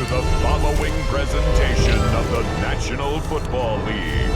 the following presentation of the National Football League.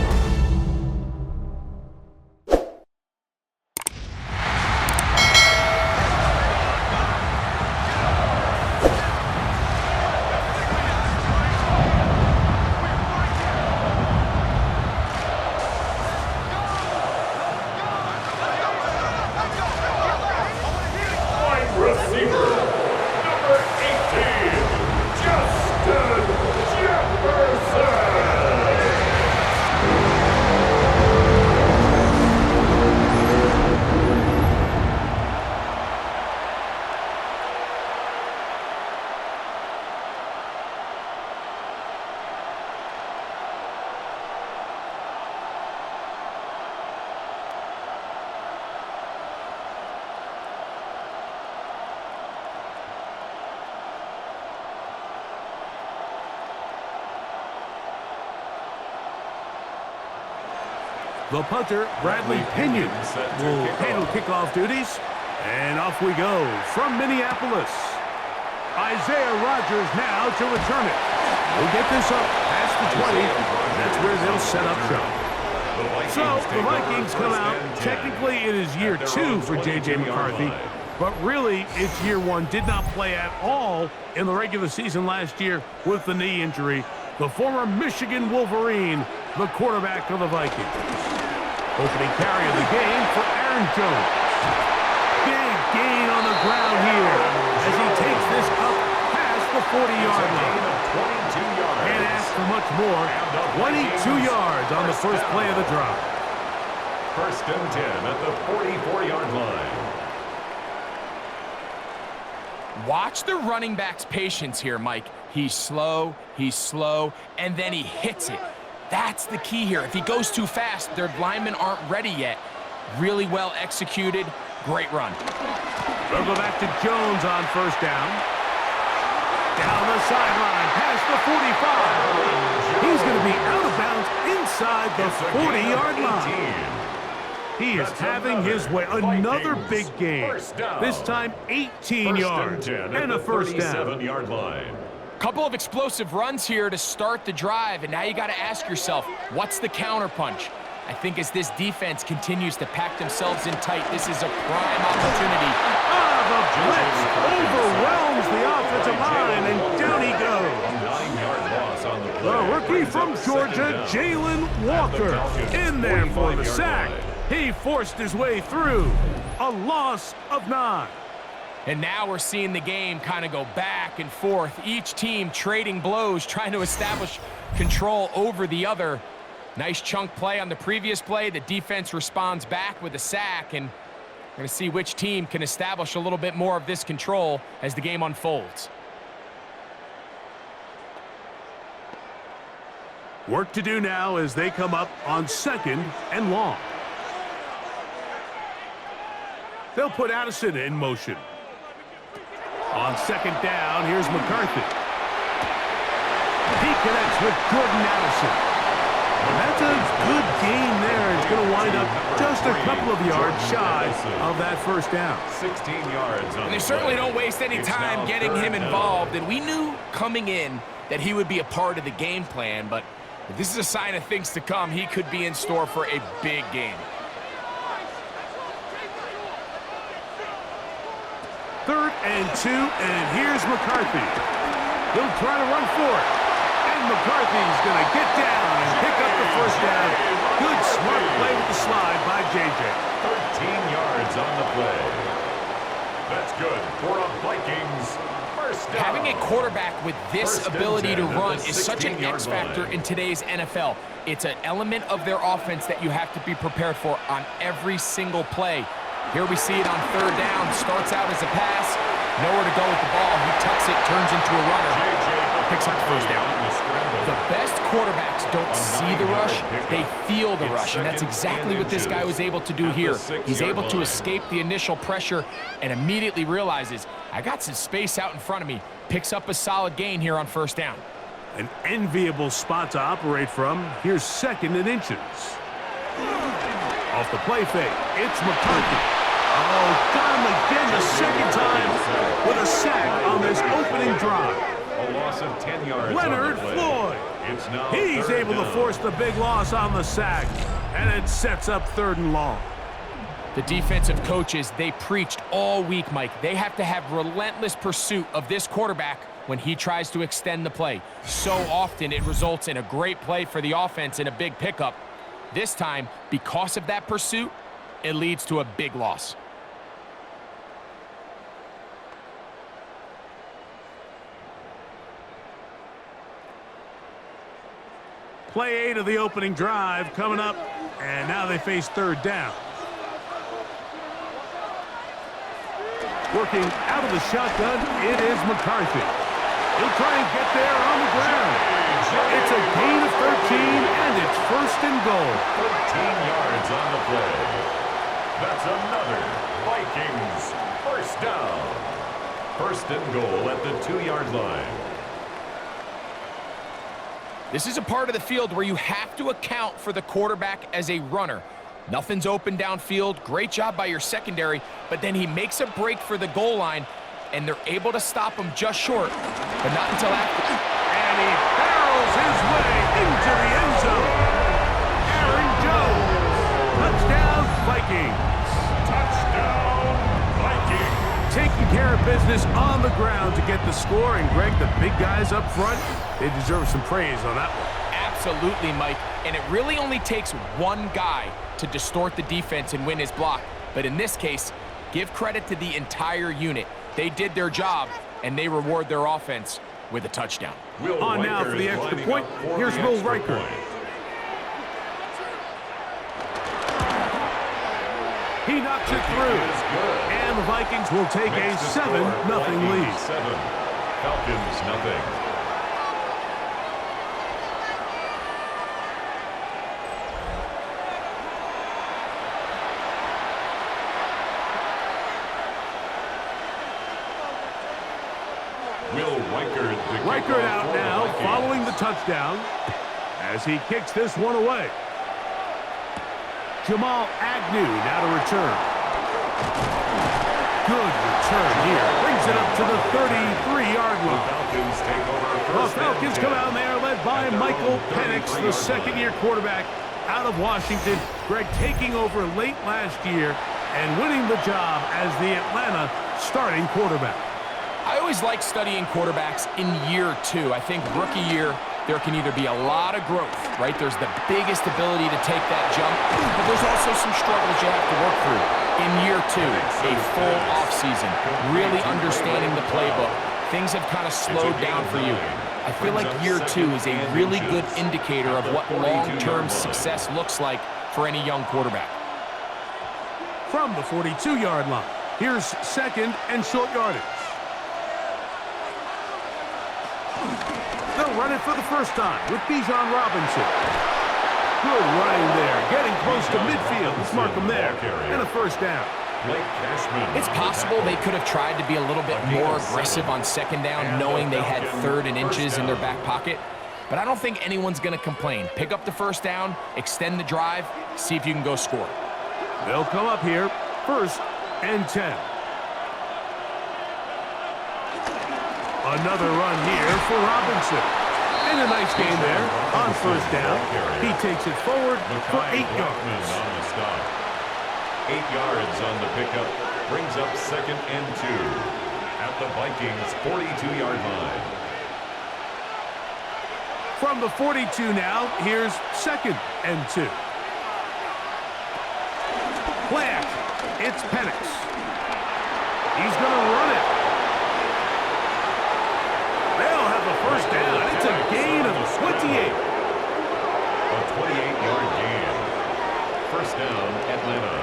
The punter, Bradley Pinion, will handle kickoff duties. And off we go from Minneapolis. Isaiah Rodgers now to return it. We'll get this up past the 20. That's where they'll set up shop. So the Vikings come out. Technically, it is year 2 for JJ McCarthy. But really, it's year 1. Did not play at all in the regular season last year with the knee injury. The former Michigan Wolverine, the quarterback of the Vikings. Opening carry of the game for Aaron Jones. Big gain on the ground here as he takes this up past the 40-yard line. Can't ask for much more. 22 yards on the first play of the drive. First and 10 at the 44-yard line. Watch the running back's patience here, Mike. He's slow, and then he hits it. That's the key here. If he goes too fast, their linemen aren't ready yet. Really well executed. Great run. They'll go back to Jones on first down. Down the sideline, past the 45. He's going to be out of bounds inside the 40-yard line. He is having his way. Another big game. This time 18 yards and a first down. Couple of explosive runs here to start the drive, and now you got to ask yourself, what's the counterpunch? I think as this defense continues to pack themselves in tight, this is a prime opportunity. The blitz overwhelms the offensive line, and down he goes. The rookie from Georgia, Jalen Walker, in there for the sack. He forced his way through. A loss of 9. And now we're seeing the game kind of go back and forth. Each team trading blows, trying to establish control over the other. Nice chunk play on the previous play. The defense responds back with a sack, and we're going to see which team can establish a little bit more of this control as the game unfolds. Work to do now as they come up on second and long. They'll put Addison in motion. On second down, here's McCarthy. He connects with Jordan Addison. And that's a good gain there. It's going to wind up just a couple of yards shy of that first down. 16 yards. And they certainly don't waste any time getting him involved. And we knew coming in that he would be a part of the game plan. But if this is a sign of things to come, he could be in store for a big game. Third and 2, and here's McCarthy. He'll try to run for it. And McCarthy's going to get down and pick up the first down. Good, smart play with the slide by JJ. 13 yards on the play. That's good for a Vikings first down. Having a quarterback with this ability to run is such an X factor in today's NFL. It's an element of their offense that you have to be prepared for on every single play. Here we see it on third down. Starts out as a pass. Nowhere to go with the ball. He tucks it, turns into a runner. Picks up the first down. The best quarterbacks don't see the rush. They feel the rush. And that's exactly what this guy was able to do here. He's able to escape the initial pressure and immediately realizes, I got some space out in front of me. Picks up a solid gain here on first down. An enviable spot to operate from. Here's second and inches. Off the play fake, it's McCarthy. Oh, got him again the second time with a sack on this opening drive. A loss of 10 yards. Leonard Floyd. It's now He's able to force the big loss on the sack, and it sets up 3rd and long. The defensive coaches, they preached all week, Mike. They have to have relentless pursuit of this quarterback when he tries to extend the play. So often it results in a great play for the offense and a big pickup. This time, because of that pursuit, it leads to a big loss. Play 8 of the opening drive coming up, and now they face 3rd down. Working out of the shotgun, it is McCarthy. He'll try and get there on the ground. It's a gain of 13, and it's 1st and goal. 13 yards on the play. That's another Vikings 1st down. 1st and goal at the 2-yard line. This is a part of the field where you have to account for the quarterback as a runner. Nothing's open downfield. Great job by your secondary, but then he makes a break for the goal line, and they're able to stop him just short, but not until after. And he barrels his way into the end zone. Aaron Jones. Touchdown, Vikings. Touchdown, Vikings. Taking care of business on the ground to get the score, and Greg, the big guys up front, they deserve some praise on that one. Absolutely, Mike, and it really only takes one guy to distort the defense and win his block. But in this case, give credit to the entire unit. They did their job, and they reward their offense with a touchdown. On now for the extra point, here's Will Riker. He knocks it through, and the Vikings will take a 7-0 lead. 7, Falcons nothing. Reichert out now, following the touchdown, as he kicks this one away. Jamal Agnew now to return. Good return here. Brings it up to the 33-yard line. The Falcons come out there led by Michael Penix, the 2nd-year quarterback out of Washington. Greg taking over late last year and winning the job as the Atlanta starting quarterback. I always like studying quarterbacks in year 2. I think rookie year, there can either be a lot of growth, right? There's the biggest ability to take that jump, but there's also some struggles you have to work through. In year 2, a full offseason, really understanding the playbook. Things have kind of slowed down for you. I feel like year 2 is a really good indicator of what long-term success looks like for any young quarterback. From the 42-yard line, here's 2nd and short yardage. They'll run it for the first time with Bijan Robinson. Good running there, getting close to midfield. Let's mark him there, and a 1st down. It's possible they could have tried to be a little bit more aggressive on 2nd down, knowing they had 3rd and inches in their back pocket. But I don't think anyone's going to complain. Pick up the 1st down, extend the drive, see if you can go score. They'll come up here, 1st and 10. Another run here for Robinson. And a nice gain there on 1st down. He takes it forward for 8 yards. 8 yards on the pickup. Brings up 2nd and 2 at the Vikings' 42-yard line. From the 42 now, here's 2nd and 2. Play action. It's Penix. He's going to run it. They'll have a 1st down. It's a gain of 28. A 28-yard gain. 1st down, Atlanta.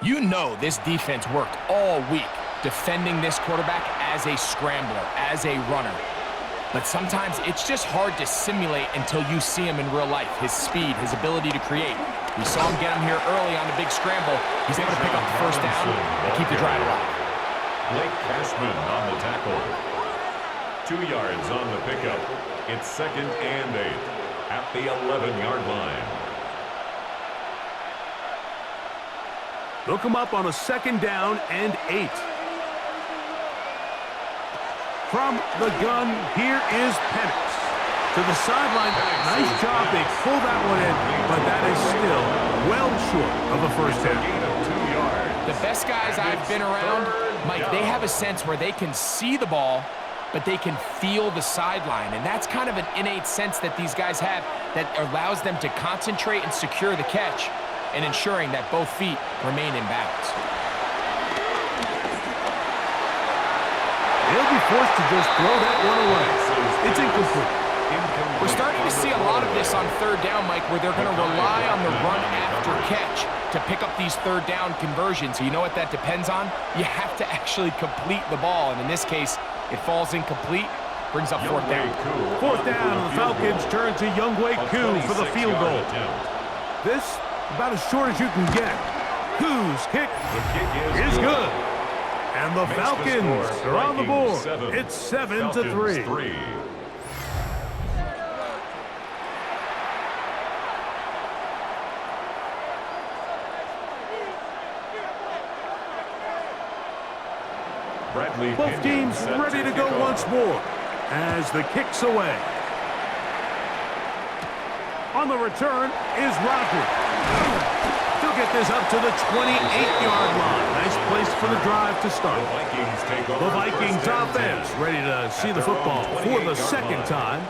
You know this defense worked all week defending this quarterback as a scrambler, as a runner. But sometimes it's just hard to simulate until you see him in real life. His speed, his ability to create. We saw him get him here early on the big scramble. He's able to pick up the 1st down and keep the drive alive. Blake Cashman on the tackle. 2 yards on the pickup. It's 2nd and 8 at the 11-yard line. They'll come up on a 2nd down and 8. From the gun, here is Penix. To the sideline. Nice job. They pull that one in, but that is still well short of a first down. The best guys I've been around, Mike, they have a sense where they can see the ball, but they can feel the sideline. And that's kind of an innate sense that these guys have that allows them to concentrate and secure the catch and ensuring that both feet remain in bounds. They'll be forced to just throw that one away. It's incomplete. We're starting to see a lot of this on 3rd down, Mike, where they're going to rely on the run after catch to pick up these 3rd down conversions. You know what that depends on? You have to actually complete the ball, and in this case, it falls incomplete, brings up 4th down. 4th down, the Falcons turn to Younghoe Koo for the field goal. This, about as short as you can get. Koo's kick is good. And the Falcons are on the board. It's 7-3. Both teams ready to go once more as the kick's away. On the return is Rodgers. He'll get this up to the 28-yard line. Nice place for the drive to start. The Vikings offense ready to see the football for the 2nd time.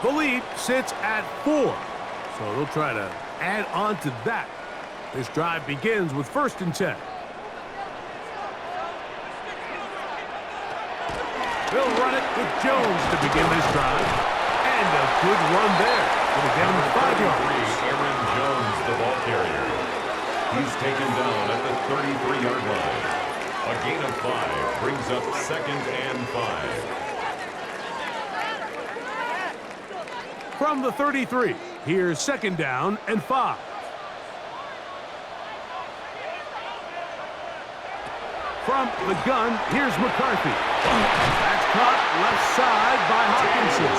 The lead sits at 4, so they'll try to add on to that. This drive begins with 1st and 10. They'll run it with Jones to begin this drive. And a good run there. It'll get him 5 yards. Aaron Jones, the ball carrier. He's taken down at the 33-yard line. A gain of 5 brings up 2nd and 5. From the 33, here's 2nd down and 5. From the gun, here's McCarthy. That's caught left side by Hawkinson.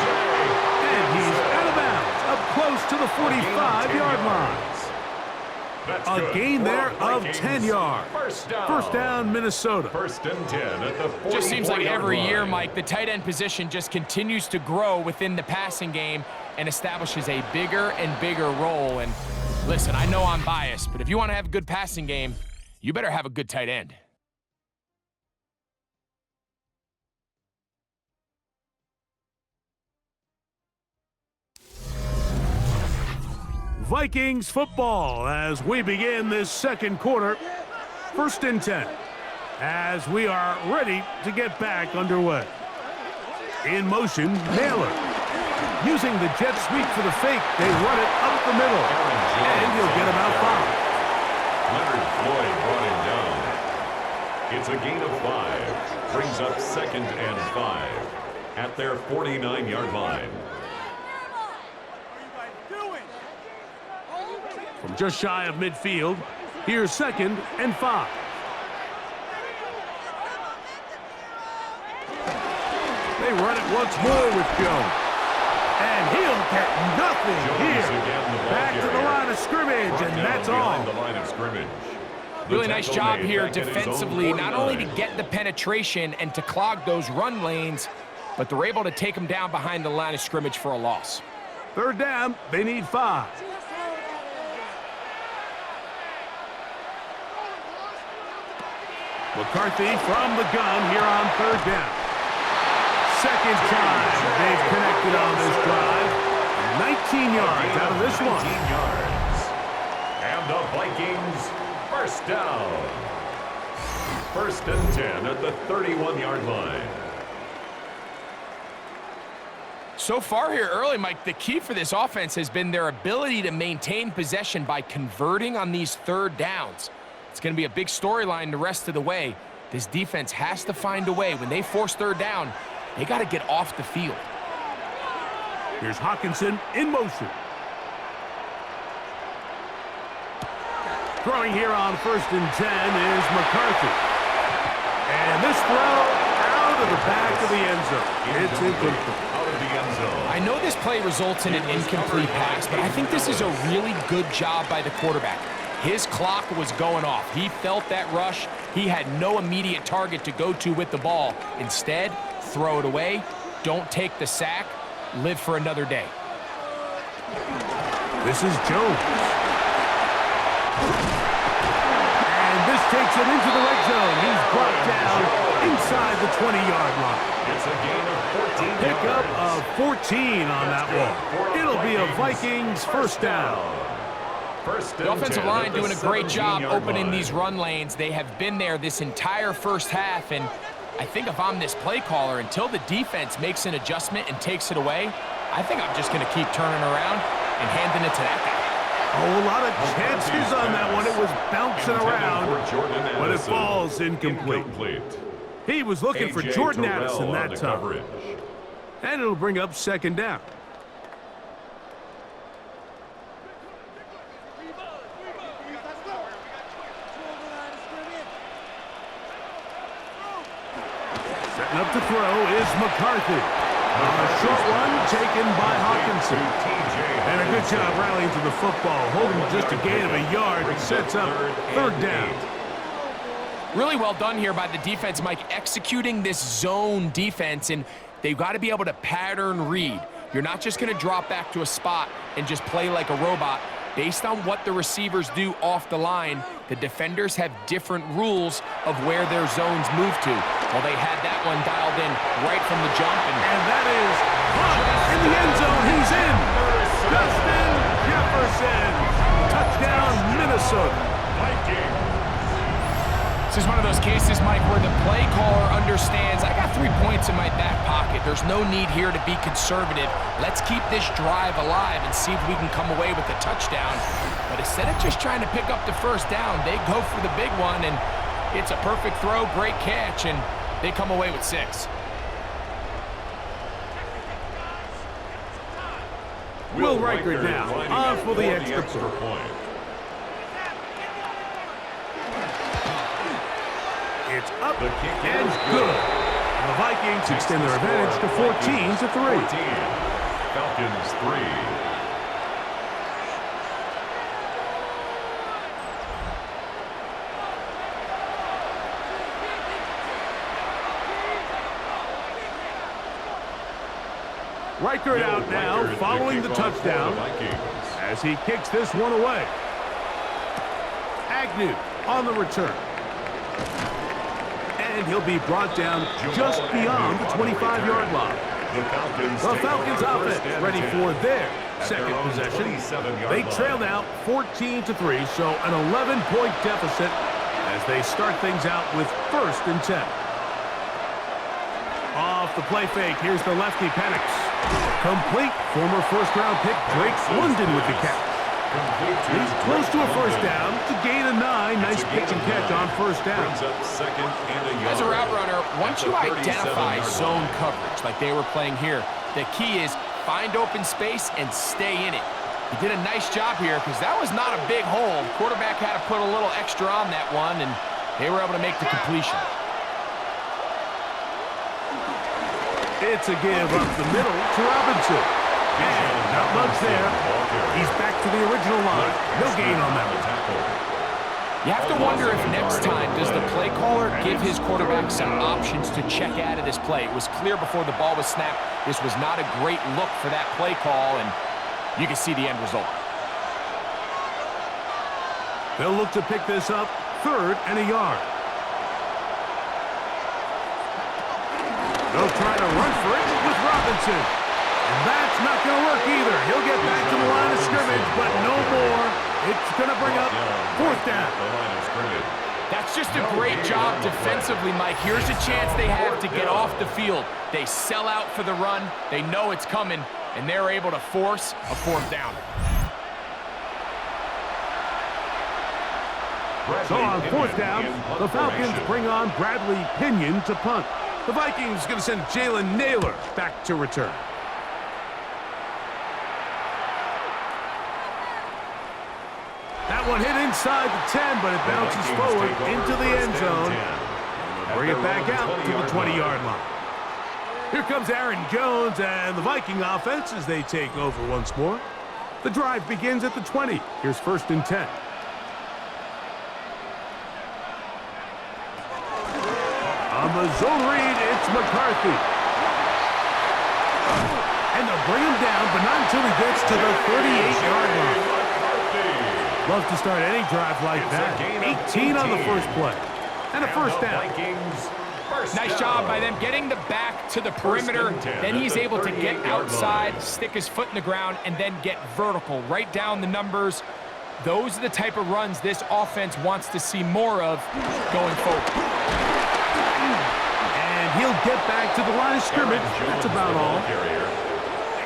And he's out of bounds, up close to the 45-yard line. A gain there of 10 yards. First down, Minnesota. 1st and 10 at the 44-yard line. Just seems like every year, Mike, the tight end position just continues to grow within the passing game and establishes a bigger and bigger role. And listen, I know I'm biased, but if you want to have a good passing game, you better have a good tight end. Vikings football as we begin this 2nd quarter. 1st and 10 as we are ready to get back underway. In motion, Naylor. Using the jet sweep for the fake, they run it up the middle. And he'll get about 5. Leonard Floyd brought him down. It's a gain of 5. Brings up 2nd and 5 at their 49-yard line. From just shy of midfield, here's 2nd and 5. They run it once more with Jones. And he'll get nothing here. Back to the line of scrimmage, and that's all. Really nice job here defensively, not only to get the penetration and to clog those run lanes, but they're able to take them down behind the line of scrimmage for a loss. 3rd down, they need 5. McCarthy from the gun here on 3rd down. 2nd time they've connected on this drive. 19 yards out of this one. 19 yards. And the Vikings, 1st down. 1st and 10 at the 31-yard line. So far here early, Mike, the key for this offense has been their ability to maintain possession by converting on these 3rd downs. It's going to be a big storyline the rest of the way. This defense has to find a way. When they force 3rd down, they got to get off the field. Here's Hawkinson in motion. Throwing here on 1st and 10 is McCarthy. And this throw out of the back of the end zone. It's incomplete. Out of the end zone. I know this play results in an incomplete pass, but I think this is a really good job by the quarterback. His clock was going off. He felt that rush. He had no immediate target to go to with the ball. Instead, throw it away. Don't take the sack. Live for another day. This is Jones. And this takes it into the red zone. He's brought down inside the 20-yard line. It's a gain of 14 Pickup yards. of 14 on that one. It'll be a Vikings first down. The offensive line doing a great job opening these run lanes. They have been there this entire first half, and I think if I'm this play caller, until the defense makes an adjustment and takes it away, I think I'm just going to keep turning around and handing it to that guy. Oh, a lot of chances on that one. It was bouncing around, but it falls incomplete. He was looking for Jordan Addison that time. And it'll bring up second down. Setting up to throw is McCarthy. A short one taken by Hawkinson. And a good job rallying to the football, holding just a gain of a yard. It sets up third down. Really well done here by the defense, Mike, executing this zone defense, and they've got to be able to pattern read. You're not just going to drop back to a spot and just play like a robot. Based on what the receivers do off the line, the defenders have different rules of where their zones move to. Well, they had that one dialed in right from the jump. And that is in the end zone. He's in. Justin Jefferson. Touchdown, Minnesota. Vikings. This is one of those cases, Mike, where the play caller understands, I got 3 points in my back pocket. There's no need here to be conservative. Let's keep this drive alive and see if we can come away with a touchdown. But instead of just trying to pick up the first down, they go for the big one, and it's a perfect throw, great catch, and they come away with 6. Will Riker now on for the extra point. It's up and good. And the Vikings extend their advantage to 14-3. Falcons 3. Riker out now, following the touchdown as he kicks this one away. Agnew on the return. And he'll be brought down just beyond the 25-yard line. The Falcons offense ready for their second possession. They trail now 14-3, so an 11-point deficit as they start things out with 1st and 10. Off the play fake, here's the lefty Penix. Complete. Former first-round pick Drake London with the catch. He's close to a first down to gain a 9. Nice pitch and catch on first down. As a route runner, once you identify zone coverage like they were playing here, the key is find open space and stay in it. He did a nice job here because that was not a big hole. The quarterback had to put a little extra on that one, and they were able to make the completion. It's a give up the middle to Robinson. And not much there. He's back to the original line. No gain on that one. You have to wonder if next time does the play caller give his quarterback some options to check out of this play. It was clear before the ball was snapped. This was not a great look for that play call, and you can see the end result. They'll look to pick this up 3rd and a yard. They'll try to run for it with Robinson. And that's not going to work either. He'll get back to the line of scrimmage, but no more. It's going to bring up 4th down. That's just a great job defensively, Mike. Here's a chance they have to get off the field. They sell out for the run. They know it's coming, and they're able to force a 4th down. So on 4th down, the Falcons bring on Bradley Pinion to punt. The Vikings going to send Jalen Naylor back to return. That one hit inside the 10, but it bounces forward into the end zone. And the Bring it back out to the 20-yard line. Here comes Aaron Jones and the Viking offense as they take over once more. The drive begins at the 20. Here's 1st and 10. On the zone read, it's McCarthy. And they'll bring him down, but not until he gets to the 38-yard line. Love to start any drive like that. 18 on the first play. And a first down. Nice job by them getting the back to the perimeter. Then he's able to get outside, stick his foot in the ground, and then get vertical. Right down the numbers. Those are the type of runs this offense wants to see more of going forward. And he'll get back to the line of scrimmage. That's about all.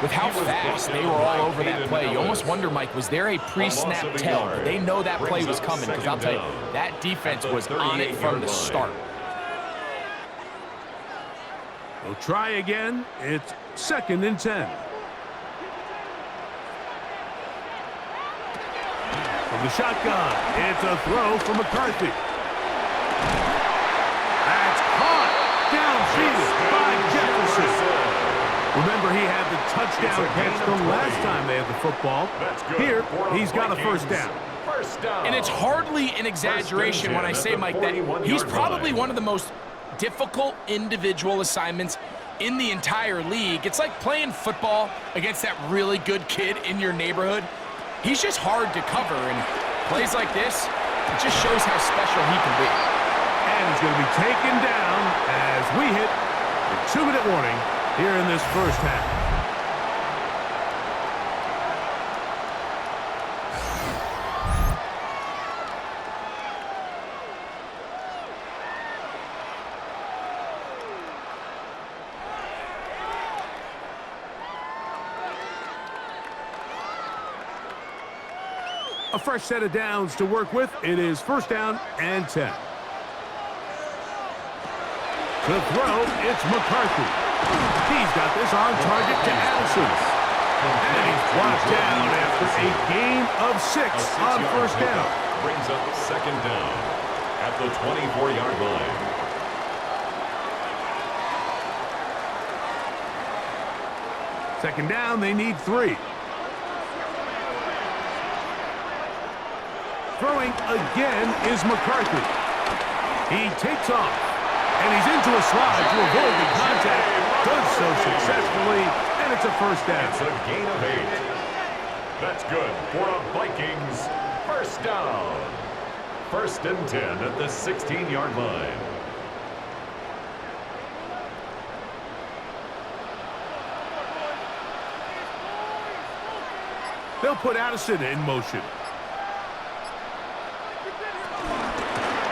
With how fast they were all over that play, you almost wonder, Mike, was there a pre-snap tell? Did they know that play was coming? Because I'll tell you, that defense was on it from the start. They'll try again. It's 2nd and 10. From the shotgun, it's a throw from McCarthy. That's caught downfield by Jefferson. Remember, he had the touchdown catch the last time they had the football. Here, he's got a first down. And it's hardly an exaggeration when I say, Mike, that he's probably one of the most difficult individual assignments in the entire league. It's like playing football against that really good kid in your neighborhood. He's just hard to cover, and plays like this, it just shows how special he can be. And he's going to be taken down as we hit the 2-minute warning here in this first half. A fresh set of downs to work with. It is 1st down and 10. To throw, it's McCarthy. He's got this on target to Allison. And he's brought down after a gain of 6 on 1st down. Brings up 2nd down at the 24-yard line. Second down, they need 3. Throwing again is McCarthy. He takes off, and he's into a slide to avoid the contact. Does so successfully, and it's a first down. It's a gain of 8. That's good for a Vikings first down. 1st and 10 at the 16-yard line. They'll put Addison in motion.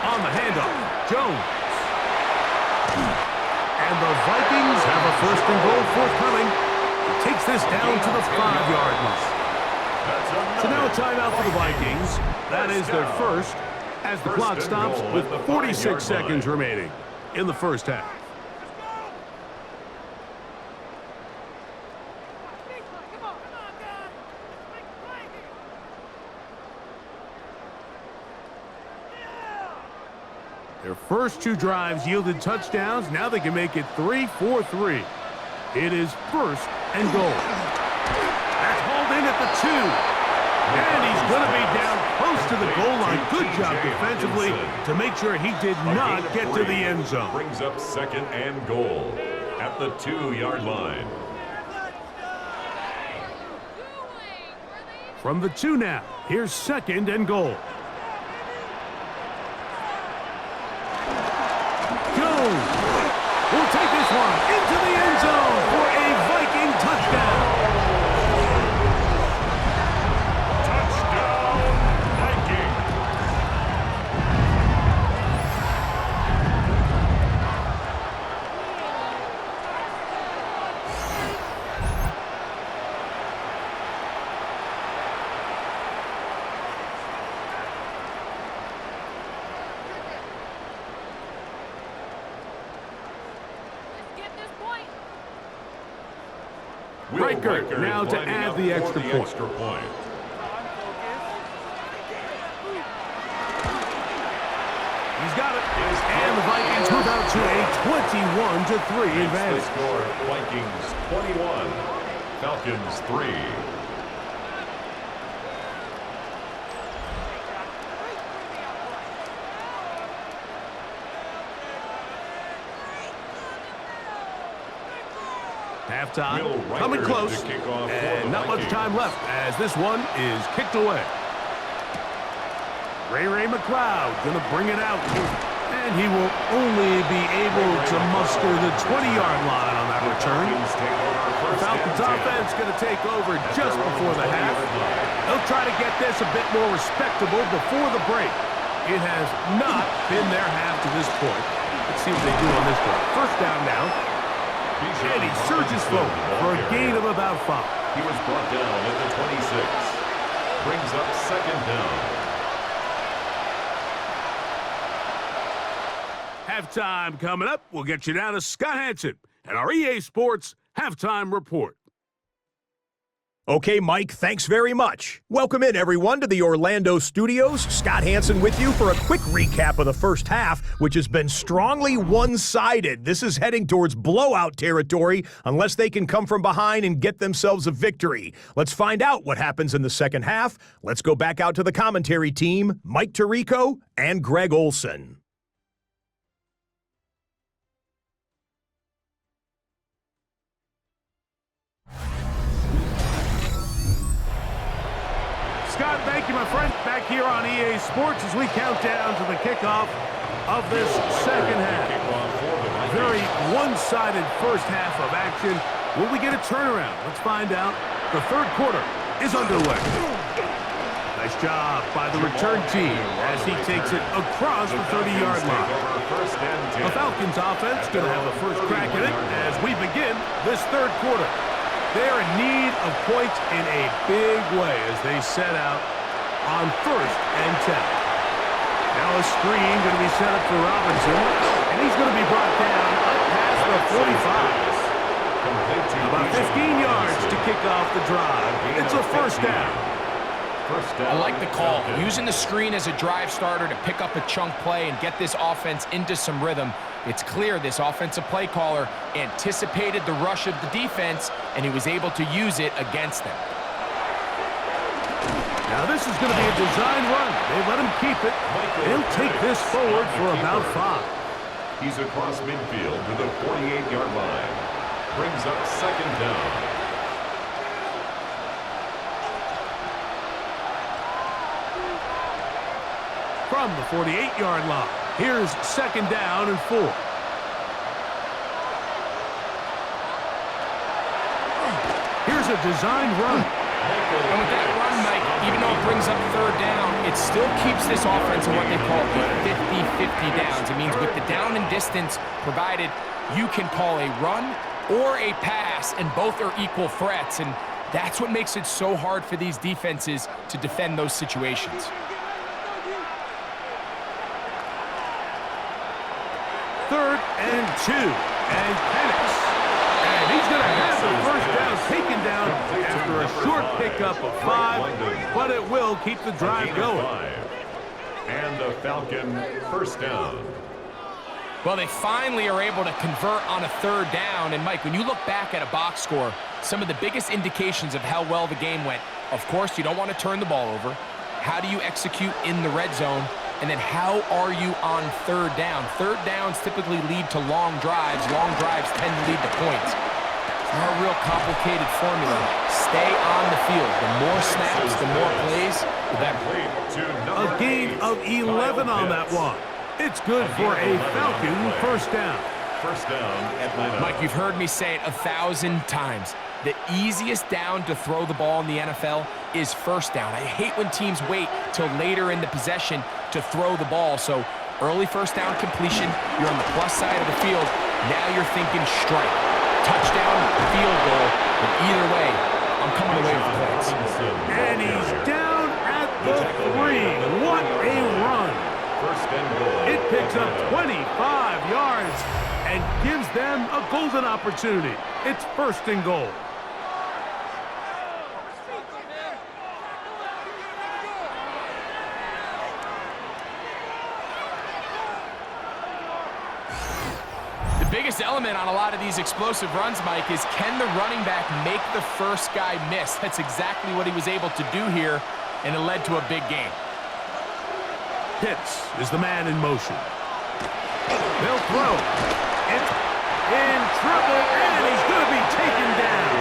On the handoff, Jones. And the Vikings have a 1st and goal forthcoming. He takes this down to the 5-yard line. So now a timeout for the Vikings. That is their first, as the clock stops with 46 seconds remaining in the first half. Their first 2 drives yielded touchdowns. Now they can make it 3-4-3. It is 1st and goal. That's hauled in at the 2. And he's going to be down close to the goal line. Good job defensively to make sure he did not get to the end zone. Brings up 2nd and goal at the 2-yard line. From the 2 now, here's 2nd and goal. Will take this one into the end zone for a Viking touchdown. Touchdown, Viking. Riker now to add the extra point. He's got it. And the Vikings move out to a 21-3 advantage. The score, Vikings 21, Falcons 3. Halftime coming close, and not much time left as this one is kicked away. Ray McLeod going to bring it out, and he will only be able to muster the 20-yard line on that return. The Falcons offense going to take over just before the half. They'll try to get this a bit more respectable before the break. It has not been their half to this point. Let's see what they do on this one. First down now. And he surges forward for a gain of about 5. He was brought down at the 26. Brings up second down. Halftime coming up. We'll get you down to Scott Hansen and our EA Sports Halftime Report. Okay, Mike, thanks very much. Welcome in, everyone, to the Orlando studios. Scott Hansen with you for a quick recap of the first half, which has been strongly one-sided. This is heading towards blowout territory unless they can come from behind and get themselves a victory. Let's find out what happens in the second half. Let's go back out to the commentary team, Mike Tirico and Greg Olson. Scott, thank you, my friend. Back here on EA Sports as we count down to the kickoff of this second half. Very one-sided first half of action. Will we get a turnaround? Let's find out. The third quarter is underway. Nice job by the return team as he takes it across the 30-yard line. The Falcons offense going to have the first crack at it as we begin this third quarter. They're in need of points in a big way as they set out on 1st and 10. Now a screen going to be set up for Robinson, and he's going to be brought down up past the 45. About 15 yards to kick off the drive. It's a first down. I like the call. Using the screen as a drive starter to pick up a chunk play and get this offense into some rhythm. It's clear this offensive play caller anticipated the rush of the defense, and he was able to use it against them. Now this is going to be a design run. They let him keep it. They'll take this forward for about 5. He's across midfield to the 48-yard line. Brings up second down. From the 48-yard line, here's second down and 4. Here's a design run. And with that run, Mike, even though it brings up third down, it still keeps this offense in what they call a 50-50 downs. It means with the down and distance provided, you can call a run or a pass, and both are equal threats. And that's what makes it so hard for these defenses to defend those situations. Third and 2, and Penix. And he's going to have the first down taken down after a short pickup of 5, but it will keep the drive going. And the Falcon first down. Well, they finally are able to convert on a third down. And, Mike, when you look back at a box score, some of the biggest indications of how well the game went, of course, you don't want to turn the ball over. How do you execute in the red zone? And then how are you on third down? Third downs typically lead to long drives. Long drives tend to lead to points. It's not a real complicated formula. Stay on the field. The more snaps, the more plays, the better. A gain of 11 on that one. It's good for a Falcon first down. First down, Atlanta. Mike, you've heard me say it 1,000 times. The easiest down to throw the ball in the NFL is first down. I hate when teams wait till later in the possession to throw the ball. So early first down completion, you're on the plus side of the field. Now you're thinking strike, touchdown, field goal. But either way, I'm coming away with points. And he's down at the 3. What a run. First and goal. It picks up 25 yards and gives them a golden opportunity. It's first and goal. biggest element on a lot of these explosive runs, Mike, is can the running back make the first guy miss? That's exactly what he was able to do here, and it led to a big game. Pitts is the man in motion. They'll throw. It's in trouble, and he's going to be taken down.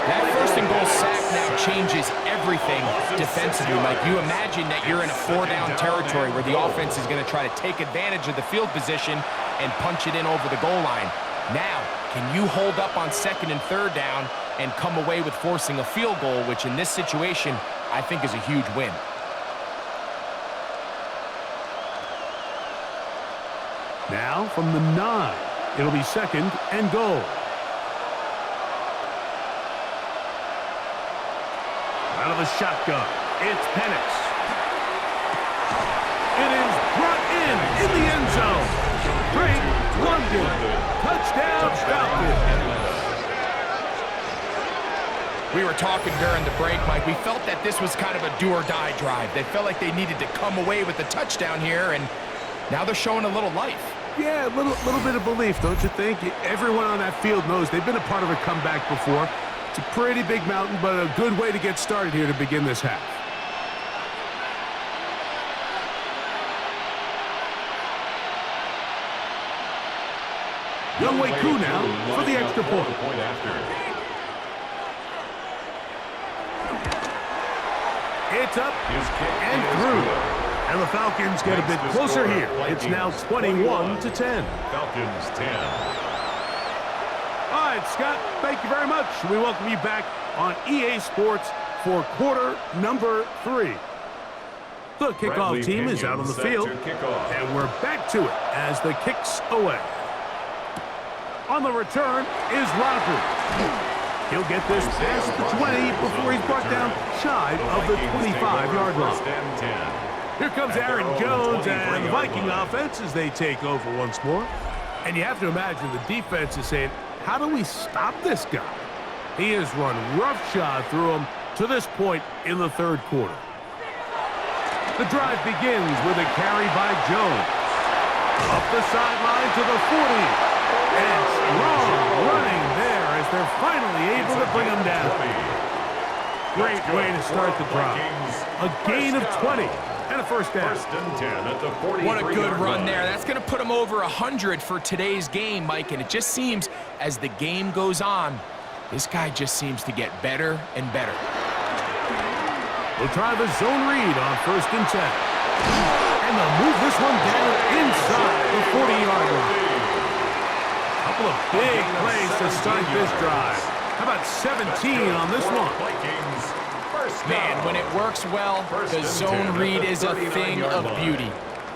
That first and goal sack now changes everything defensively, Mike. You imagine that you're in a four-down territory where the offense is going to try to take advantage of the field position and punch it in over the goal line. Now, can you hold up on second and third down and come away with forcing a field goal, which in this situation, I think is a huge win. Now from the 9, it'll be second and goal. Out of the shotgun, it's Penix. It is brought in the end zone. Great London. Touchdown, Falcons. We were talking during the break, Mike. We felt that this was kind of a do-or-die drive. They felt like they needed to come away with a touchdown here, and now they're showing a little life. Yeah, a little bit of belief, don't you think? Everyone on that field knows they've been a part of a comeback before. It's a pretty big mountain, but a good way to get started here to begin this half. Youngway Koo now for the extra point. It's up and through. And the Falcons get a bit closer here. It's now 21-10. Falcons 10. All right, Scott, thank you very much. We welcome you back on EA Sports for quarter number 3. The kickoff team is out on the field, and we're back to it as the kicks away. On the return is Rogers. He'll get this past the 20 before he's brought down shy of the 25-yard line. Here comes Aaron Jones and the Viking offense as they take over once more. And you have to imagine the defense is saying, how do we stop this guy? He has run roughshod through him to this point in the third quarter. The drive begins with a carry by Jones. Up the sideline to the 40. And strong running there as they're finally able to bring him down. Great way to start the drive. A gain of 20. And a first down. First and 10 at the 43-yard line. What a good run there. That's going to put him over 100 for today's game, Mike. And it just seems as the game goes on, this guy just seems to get better and better. We'll try the zone read on first and 10. And they'll move this one down inside the 40-yard line. A couple of big plays to start this drive. How about 17 on this one? Man, when it works well, the zone read is a thing of beauty.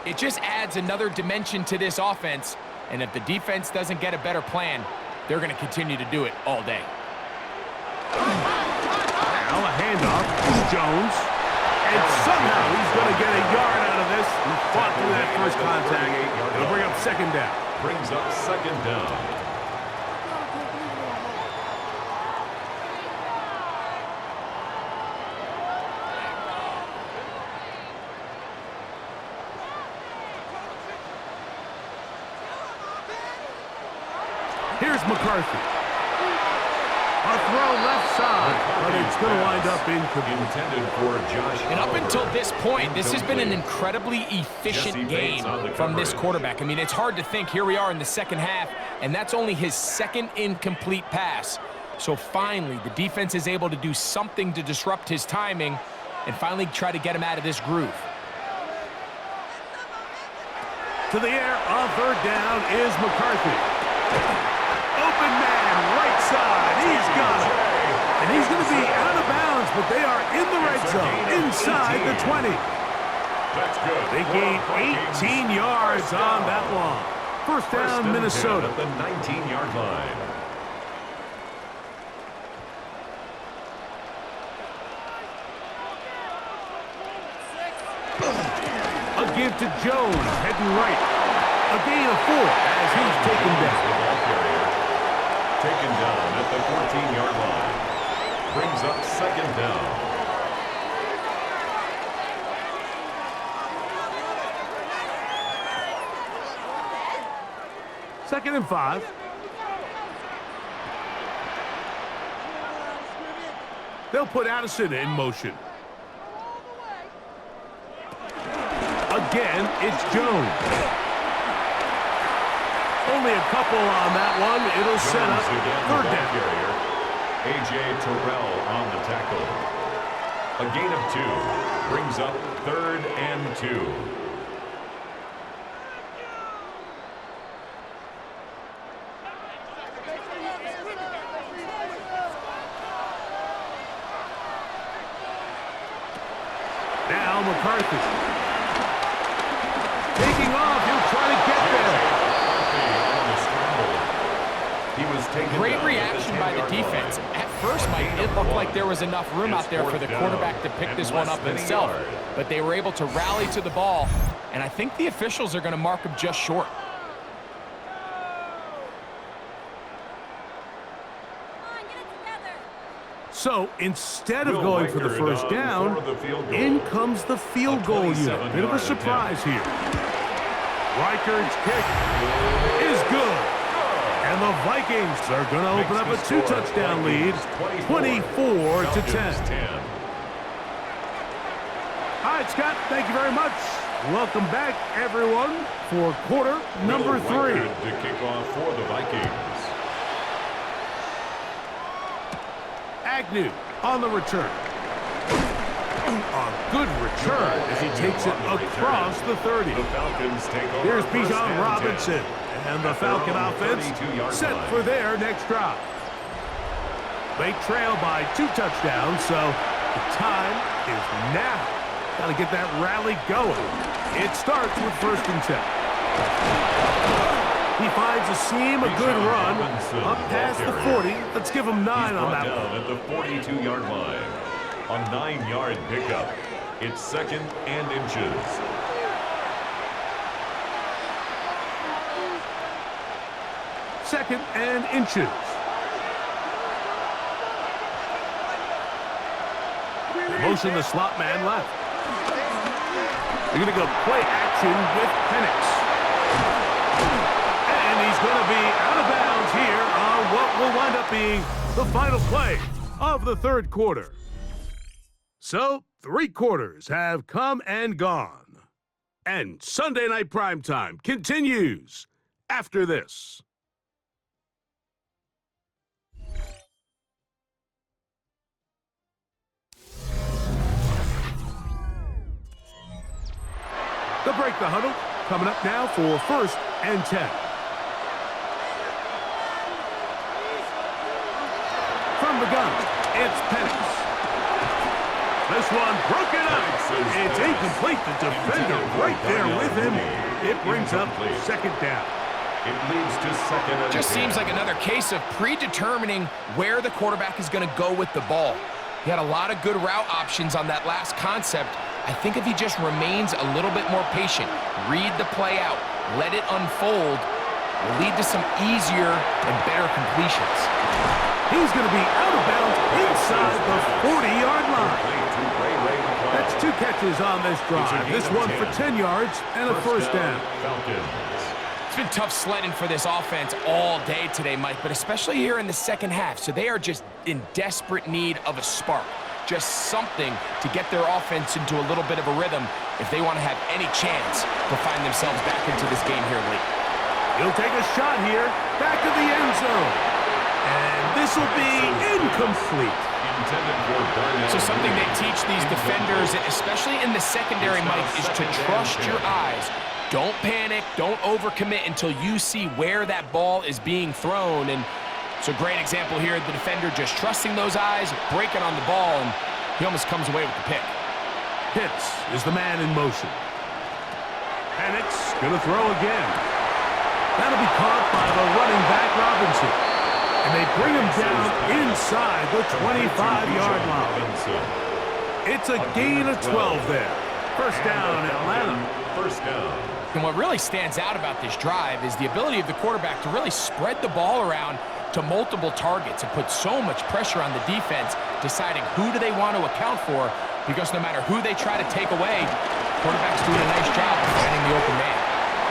It just adds another dimension to this offense, and if the defense doesn't get a better plan, they're going to continue to do it all day. Now a handoff to Jones, and somehow he's going to get a yard out of this. He fought through that first contact. It'll bring up second down. Brings up second down. Here's McCarthy. A throw left side, but it's going to wind up incomplete. Intended for Josh. And up until this point, this has been an incredibly efficient game from this quarterback. I mean, it's hard to think. Here we are in the second half, and that's only his second incomplete pass. So finally, the defense is able to do something to disrupt his timing and finally try to get him out of this groove. To the air on third down is McCarthy. Open man, right side, he's got it. And he's going to be out of bounds, but they are in the red zone, inside the 20. That's good. They gain 18 yards on that one. First down, Minnesota. At the 19-yard line. A give to Jones, heading right. A gain of 4 as he's taken down. Taken down at the 14-yard line. Brings up second down. 2nd and 5. They'll put Addison in motion. Again, it's Jones. Only a couple on that one. It'll set up 3rd down. A.J. Terrell on the tackle. A gain of 2 brings up 3rd and 2. Now McCarthy. Taking off, he'll try to get there. Great reaction by the defense. At first, Mike, it looked like there was enough room out there for the quarterback to pick this one up himself. But they were able to rally to the ball, and I think the officials are going to mark him just short. So instead of going for the 1st down, in comes the field goal unit. Bit of a surprise here. Reichard's kick is good. And the Vikings are going to open up a 2-touchdown lead, 24-10. All right, Scott, thank you very much. Welcome back, everyone, for quarter number 3. To kick off for the Vikings. Agnew on the return. A good return as he takes it across the 30. The Falcons take over. Here's Bijan Robinson. And the Falcon offense set for their next drive. They trail by 2 touchdowns, so the time is now. Got to get that rally going. It starts with 1st and 10. He finds a seam, a good run, up past the 40. Let's give him 9 on that one. At the 42-yard line. A 9-yard pickup. It's 2nd and inches. 2nd and inches. Motion the slot man left. They're going to go play action with Penix. And he's going to be out of bounds here on what will wind up being the final play of the 3rd quarter. So 3 quarters have come and gone. And Sunday Night Primetime continues after this. They'll break the huddle. Coming up now for 1st and 10. From the gun, it's Penix. This one broken up. It's incomplete. The defender right there with him. It brings up 2nd down. It leads to 2nd and 10. Just seems like another case of predetermining where the quarterback is going to go with the ball. He had a lot of good route options on that last concept. I think if he just remains a little bit more patient, read the play out, let it unfold, will lead to some easier and better completions. He's going to be out of bounds inside the 40-yard line. That's 2 catches on this drive. This one for 10 yards and a 1st down. It's been tough sledding for this offense all day today, Mike, but especially here in the 2nd half. So they are just in desperate need of a spark. Just something to get their offense into a little bit of a rhythm if they want to have any chance to find themselves back into this game here late. He'll take a shot here, back of the end zone. And this will be incomplete. So something they teach these defenders, especially in the secondary, Mike, is to trust your eyes. Don't panic, don't overcommit until you see where that ball is being thrown. And it's a great example here, the defender just trusting those eyes, breaking on the ball, and he almost comes away with the pick. Pitts is the man in motion. Penix going to throw again. That'll be caught by the running back, Robinson. And they bring him down inside the 25-yard line. It's a gain of 12 there. 1st down, Atlanta. 1st down. And what really stands out about this drive is the ability of the quarterback to really spread the ball around to multiple targets and put so much pressure on the defense, deciding who do they want to account for, because no matter who they try to take away, quarterback's doing a nice job of finding the open man.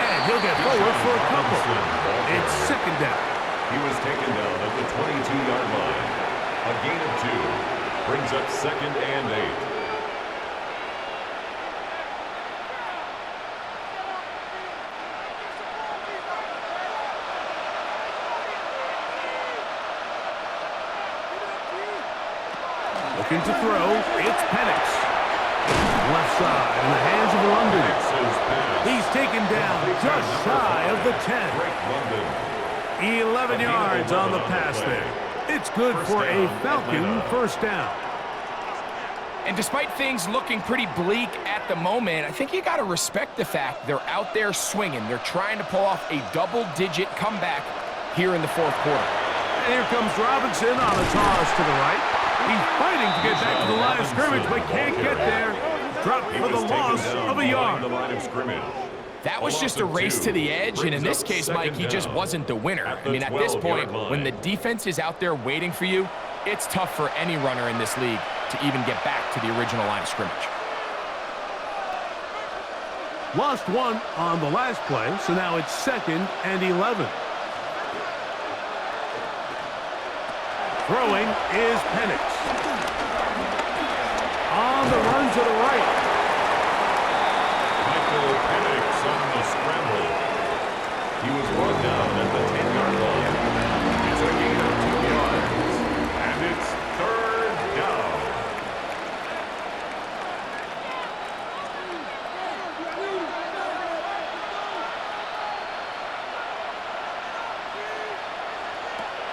And he'll get forward for a couple. It's second down. He was taken down at the 22-yard line. A gain of 2 brings up 2nd and 8. Looking to throw, it's Penix. Left side in the hands of London. He's taken down just shy of the 10. 11 yards on the pass there. It's good for a Falcon first down. And despite things looking pretty bleak at the moment, I think you got to respect the fact they're out there swinging. They're trying to pull off a double-digit comeback here in the fourth quarter. And here comes Robinson on a toss to the right. He's fighting to get back to the line of scrimmage, but can't get there. Dropped for the loss of a yard. That was just a race to the edge, and in this case, Mike, he just wasn't the winner. I mean, at this point, when the defense is out there waiting for you, it's tough for any runner in this league to even get back to the original line of scrimmage. Lost one on the last play, so now it's 2nd and 11. Throwing is Penix. On the run to the right. Michael Penix on the scramble. He was brought down at the 10-yard line. It's a gain of 2 yards. And it's 3rd down.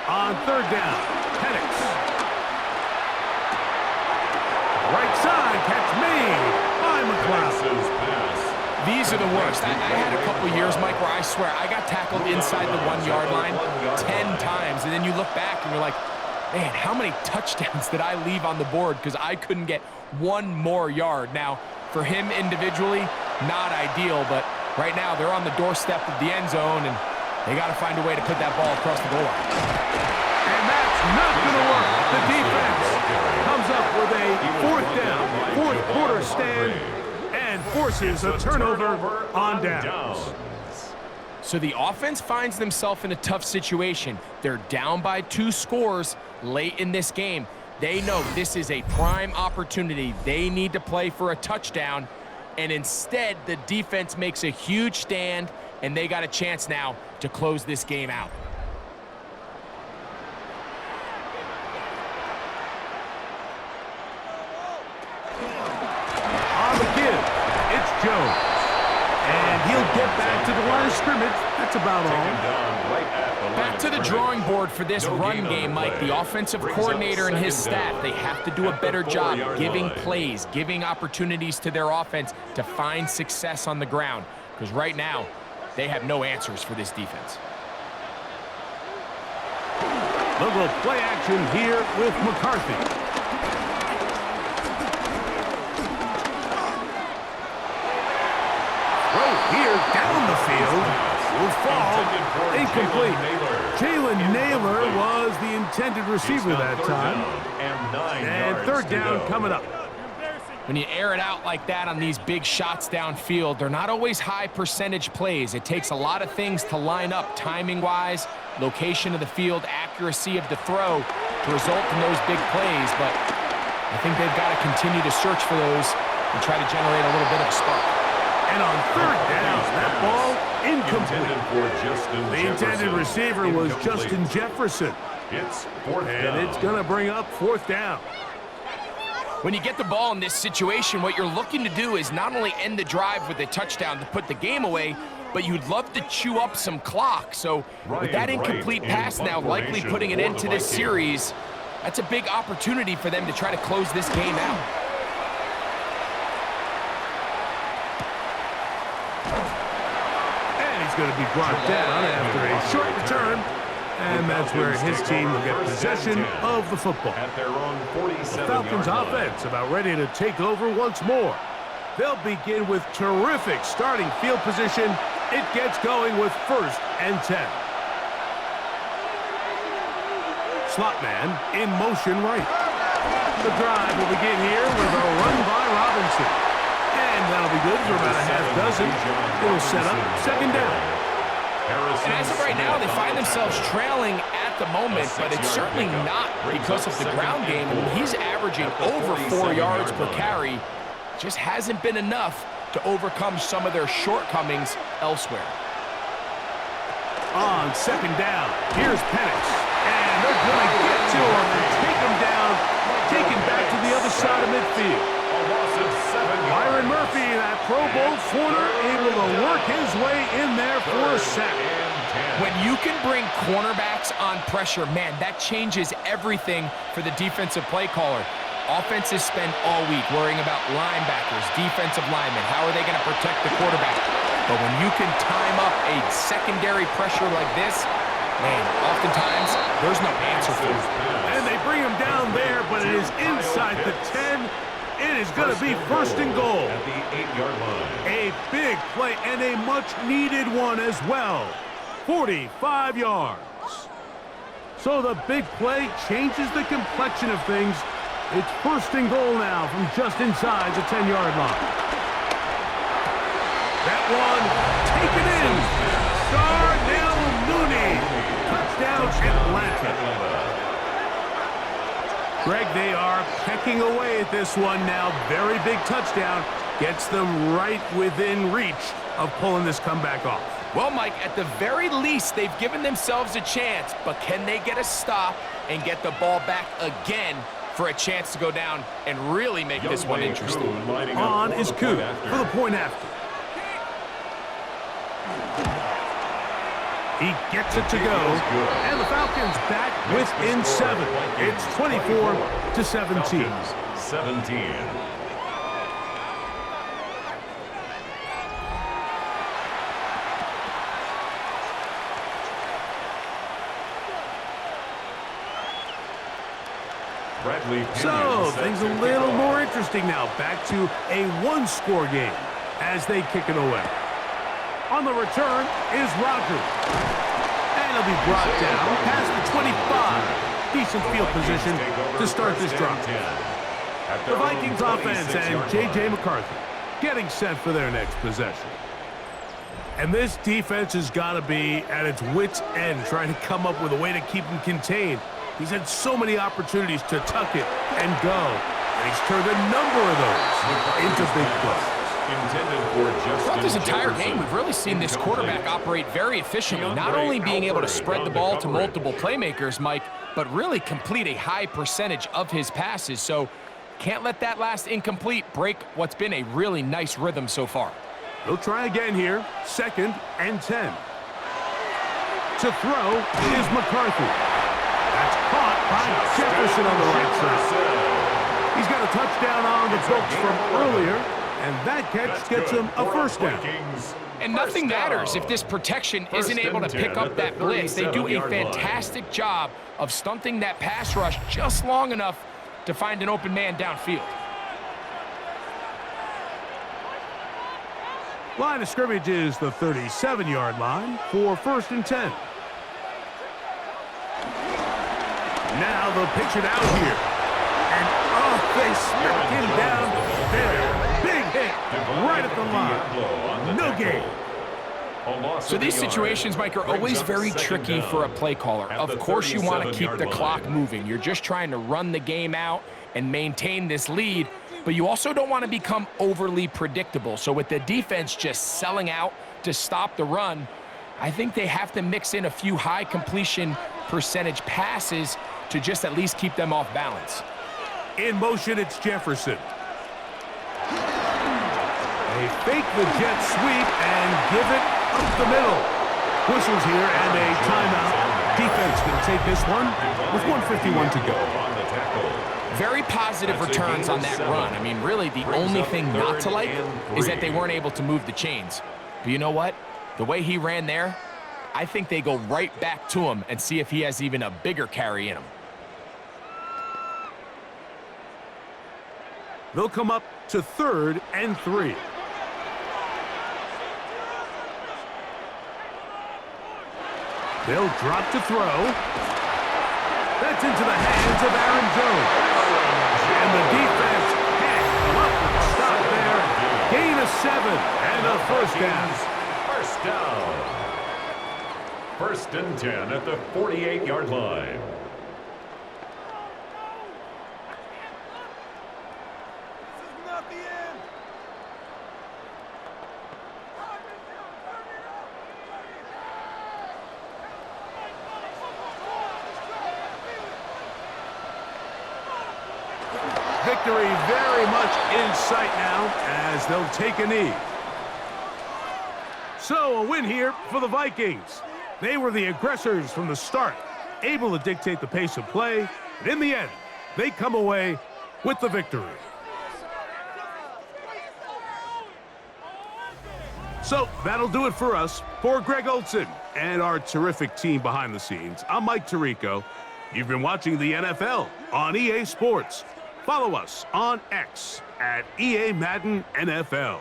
On 3rd down. Penix. Right side, catch made by McCloud. These are the worst. I had a couple years, Mike, where I swear I got tackled inside the 1-yard line 10 times, and then you look back and you're like, man, how many touchdowns did I leave on the board because I couldn't get one more yard? Now, for him individually, not ideal, but right now they're on the doorstep of the end zone, and they got to find a way to put that ball across the goal line. And that's not going to work. The defense comes up with a 4th down, 4th quarter stand, and forces a turnover on downs. So the offense finds themselves in a tough situation. They're down by 2 scores late in this game. They know this is a prime opportunity. They need to play for a touchdown, and instead the defense makes a huge stand, and they got a chance now to close this game out. Jones. And he'll get back to the line of scrimmage. That's about all. Back to the drawing board for this run game, Mike. The offensive coordinator and his staff, they have to do a better job giving plays, giving opportunities to their offense to find success on the ground. Because right now, they have no answers for this defense. Little play action here with McCarthy. Here down the field will fall incomplete. Jalen Naylor was the intended receiver that time. And 3rd down coming up. When you air it out like that on these big shots downfield, they're not always high percentage plays. It takes a lot of things to line up timing-wise, location of the field, accuracy of the throw to result in those big plays. But I think they've got to continue to search for those and try to generate a little bit of a spark. And on 3rd down, that ball incomplete. The intended receiver was Justin Jefferson. And it's going to bring up 4th down. When you get the ball in this situation, what you're looking to do is not only end the drive with a touchdown to put the game away, but you'd love to chew up some clock. So with that incomplete pass now likely putting an end to this series, that's a big opportunity for them to try to close this game out. Going to be brought down after a short return, and that's where his team will get possession of the football. The Falcons offense about ready to take over once more. They'll begin with terrific starting field position. It gets going with 1st and 10. Slot man in motion right. The drive will begin here with a run by Robinson. And that'll be good for about a half dozen. It'll set up 2nd down. And as of right now, they find themselves trailing at the moment, but it's certainly not because of the ground game. I mean, he's averaging over 4 yards per carry. Just hasn't been enough to overcome some of their shortcomings elsewhere. On second down, here's Penix. And they're going to get to him and take him down, take him back to the other side of midfield. Byron Murphy, that Pro Bowl corner, able to work his way in there for a sack. When you can bring cornerbacks on pressure, man, that changes everything for the defensive play caller. Offenses spend all week worrying about linebackers, defensive linemen. How are they going to protect the quarterback? But when you can time up a secondary pressure like this, man, oftentimes there's no answer for it. And they bring him down there, but it is inside the 10. It is going to be first and goal. At the 8-yard line. A big play and a much-needed one as well. 45 yards. So the big play changes the complexion of things. It's first and goal now from just inside the 10-yard line. That one taken in. Darnell Mooney. Touchdown, Atlanta. Greg, they are pecking away at this one now. Very big touchdown. Gets them right within reach of pulling this comeback off. Well, Mike, at the very least, they've given themselves a chance, but can they get a stop and get the ball back again for a chance to go down and really make this one interesting? On is Koo for the point after. He gets it to go, and the Falcons back within 7. It's 24-17. 17. So, things a little more interesting now. Back to a one-score game as they kick it away. On the return is Rogers. And he'll be brought down past the 25. Decent field position to start this drive. The Vikings offense and JJ McCarthy getting set for their next possession. And this defense has got to be at its wits' end, trying to come up with a way to keep him contained. He's had so many opportunities to tuck it and go, and he's turned a number of those into big plays. Throughout this entire game, we've really seen this quarterback operate very efficiently, not only being able to spread the ball to multiple playmakers, Mike, but really complete a high percentage of his passes. So can't let that last incomplete break what's been a really nice rhythm so far. He'll try again here, 2nd and 10. To throw is McCarthy. That's caught by Jefferson on the right side. He's got a touchdown on the books from earlier, and that catch gets him a first down. And nothing matters if this protection isn't able to pick up that blitz. They do a fantastic job of stunting that pass rush just long enough to find an open man downfield. Line of scrimmage is the 37-yard line for 1st and 10. Now they'll pitch it out here. And, they smack him down there. Big hit right at the line. No gain. So these situations, Mike, are always very tricky for a play caller. Of course you want to keep the clock moving. You're just trying to run the game out and maintain this lead, but you also don't want to become overly predictable. So with the defense just selling out to stop the run, I think they have to mix in a few high completion percentage passes to just at least keep them off balance. In motion, it's Jefferson. They fake the jet sweep and give it up the middle. Whistles here and a timeout. Defense going to take this one with 1:51 to go. Very positive returns on that run. I mean, really, the only thing not to like is that they weren't able to move the chains. But you know what? The way he ran there, I think they go right back to him and see if he has even a bigger carry in him. They'll come up to 3rd and 3. They'll drop to throw. That's into the hands of Aaron Jones. And the defense can't come up with a stop there. Gain of 7 and a first down. First down. First and 10 at the 48-yard line. Victory very much in sight now as they'll take a knee. So a win here for the Vikings. They were the aggressors from the start, able to dictate the pace of play, and in the end, they come away with the victory. So that'll do it for us. For Greg Olson and our terrific team behind the scenes, I'm Mike Tirico. You've been watching the NFL on EA Sports. Follow us on X at EA Madden NFL.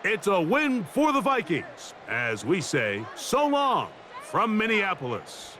It's a win for the Vikings as we say so long from Minneapolis.